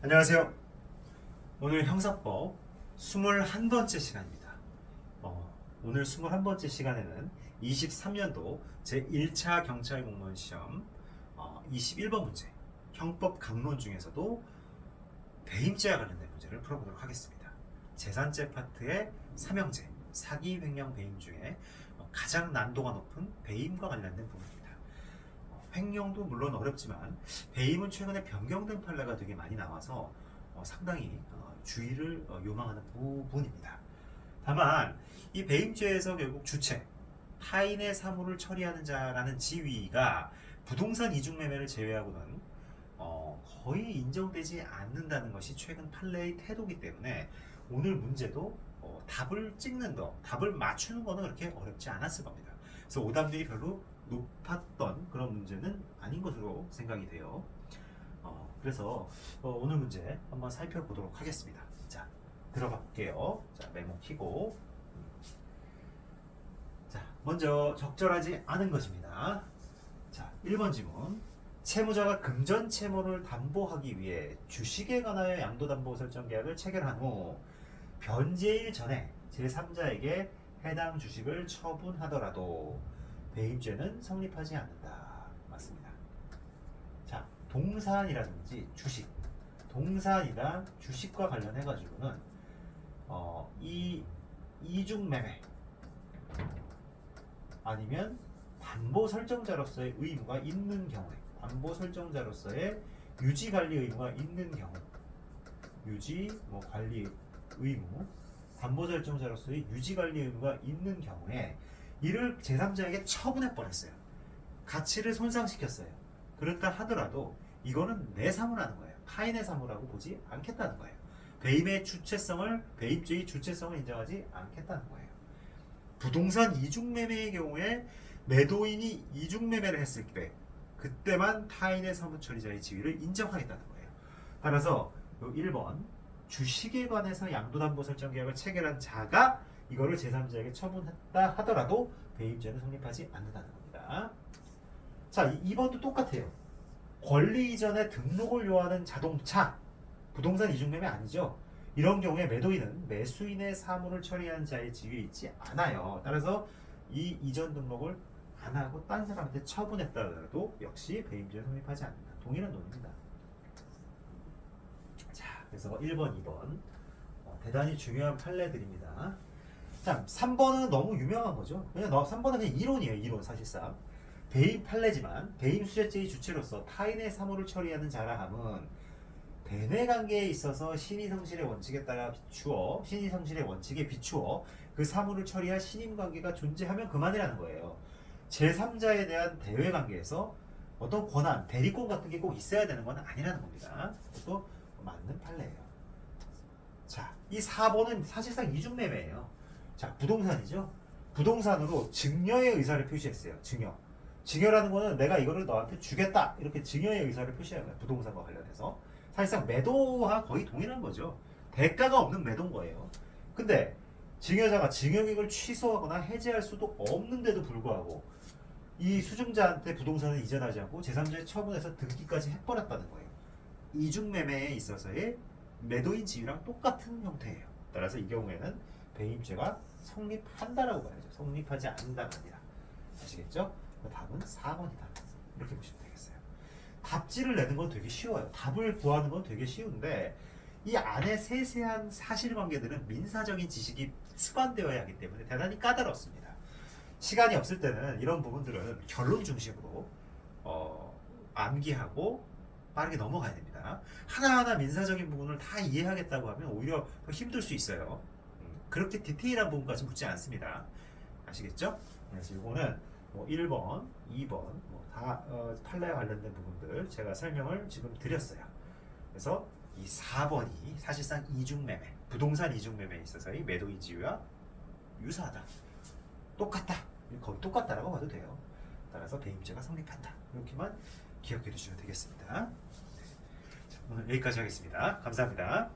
안녕하세요. 오늘 형사법 21번째 시간입니다. 오늘 21번째 시간에는 23년도 제1차 경찰 공무원 시험 21번 문제, 형법 강론 중에서도 배임죄와 관련된 문제를 풀어보도록 하겠습니다. 재산죄 파트의 삼형제, 사기, 횡령, 배임 중에 가장 난도가 높은 배임과 관련된 부분입니다. 횡령도 물론 어렵지만 배임은 최근에 변경된 판례가 되게 많이 나와서 상당히 주의를 요망하는 부분입니다. 다만 이 배임죄에서 결국 주체, 타인의 사물을 처리하는 자라는 지위가 부동산 이중매매를 제외하고는 거의 인정되지 않는다는 것이 최근 판례의 태도이기 때문에 오늘 문제도 답을 찍는 거, 답을 맞추는 거는 그렇게 어렵지 않았을 겁니다. 그래서 오답률이 별로 높았던 그런 문제는 아닌 것으로 생각이 돼요. 그래서 오늘 문제 한번 살펴보도록 하겠습니다. 자, 들어가 볼게요. 자, 메모 키고. 자, 먼저 적절하지 않은 것입니다. 자, 1번 지문. 채무자가 금전 채무를 담보하기 위해 주식에 관하여 양도담보 설정 계약을 체결한 후 변제일 전에 제3자에게 해당 주식을 처분하더라도 배임죄는 성립하지 않는다. 맞습니다. 자, 동산이라든지 주식, 동산이나 주식과 관련해 가지고는 이 이중매매 아니면 담보 설정자로서의 의무가 있는 경우에, 담보 설정자로서의 유지 관리 의무가 있는 경우, 유지 관리 의무, 담보 설정자로서의 유지 관리 의무가 있는 경우에 이를 제3자에게 처분해 버렸어요. 가치를 손상시켰어요. 그렇다 하더라도 이거는 내 사무라는 거예요. 타인의 사무라고 보지 않겠다는 거예요. 배임의 주체성을, 배임죄의 주체성을 인정하지 않겠다는 거예요. 부동산 이중매매의 경우에 매도인이 이중매매를 했을 때 그때만 타인의 사무처리자의 지위를 인정하겠다는 거예요. 따라서 1번 주식에 관해서 양도담보 설정 계약을 체결한 자가 이거를 제3자에게 처분했다 하더라도 배임죄는 성립하지 않는다는 겁니다. 자, 2번도 똑같아요. 권리 이전에 등록을 요하는 자동차, 부동산 이중매매 아니죠. 이런 경우에 매도인은 매수인의 사물을 처리하는 자의 지위에 있지 않아요. 따라서 이 이전 등록을 안 하고 딴 사람한테 처분했다 하더라도 역시 배임죄는 성립하지 않는다. 동일한 논리입니다. 자, 그래서 1번, 2번 대단히 중요한 판례들입니다. 자, 3번은 너무 유명한 거죠. 그냥 3번은 그냥 이론이에요. 이론 사실상. 배임 판례지만 배임 수재죄의 주체로서 타인의 사물을 처리하는 자라 함은 대내 관계에 있어서 신의성실의 원칙에 따라 비추어, 신의성실의 원칙에 비추어 그 사물을 처리할 신임 관계가 존재하면 그만이라는 거예요. 제3자에 대한 대외 관계에서 어떤 권한, 대리권 같은 게 꼭 있어야 되는 건 아니라는 겁니다. 그것도 맞는 판례예요. 자, 이 4번은 사실상 이중매매예요. 자, 부동산이죠. 부동산으로 증여의 의사를 표시했어요. 증여. 증여라는 거는 내가 이거를 너한테 주겠다 이렇게 증여의 의사를 표시하는 거예요. 부동산과 관련해서 사실상 매도와 거의 동일한 거죠. 대가가 없는 매도인 거예요. 근데 증여자가 증여객을 취소하거나 해지할 수도 없는데도 불구하고 이 수증자한테 부동산을 이전하지 않고 제3자에 처분해서 등기까지 해버렸다는 거예요. 이중매매에 있어서의 매도인 지위랑 똑같은 형태예요. 따라서 이 경우에는 배임죄가 성립한다라고 봐야죠. 성립하지 않는다가 아니라. 아시겠죠? 답은 4번이다. 이렇게 보시면 되겠어요. 답지를 내는 건 되게 쉬워요. 답을 구하는 건 되게 쉬운데 이 안에 세세한 사실관계들은 민사적인 지식이 수반되어야 하기 때문에 대단히 까다롭습니다. 시간이 없을 때는 이런 부분들은 결론 중심으로 암기하고 빠르게 넘어가야 됩니다. 하나하나 민사적인 부분을 다 이해하겠다고 하면 오히려 더 힘들 수 있어요. 그렇게 디테일한 부분까지 묻지 않습니다. 아시겠죠? 그래서 이거는 1번, 2번 다 판례와 관련된 부분들 제가 설명을 지금 드렸어요. 그래서 이 4번이 사실상 이중매매, 부동산 이중매매에 있어서의 매도인 지위와 유사하다. 똑같다. 거의 똑같다라고 봐도 돼요. 따라서 배임죄가 성립한다. 이렇게만 기억해 두시면 되겠습니다. 자, 오늘 여기까지 하겠습니다. 감사합니다.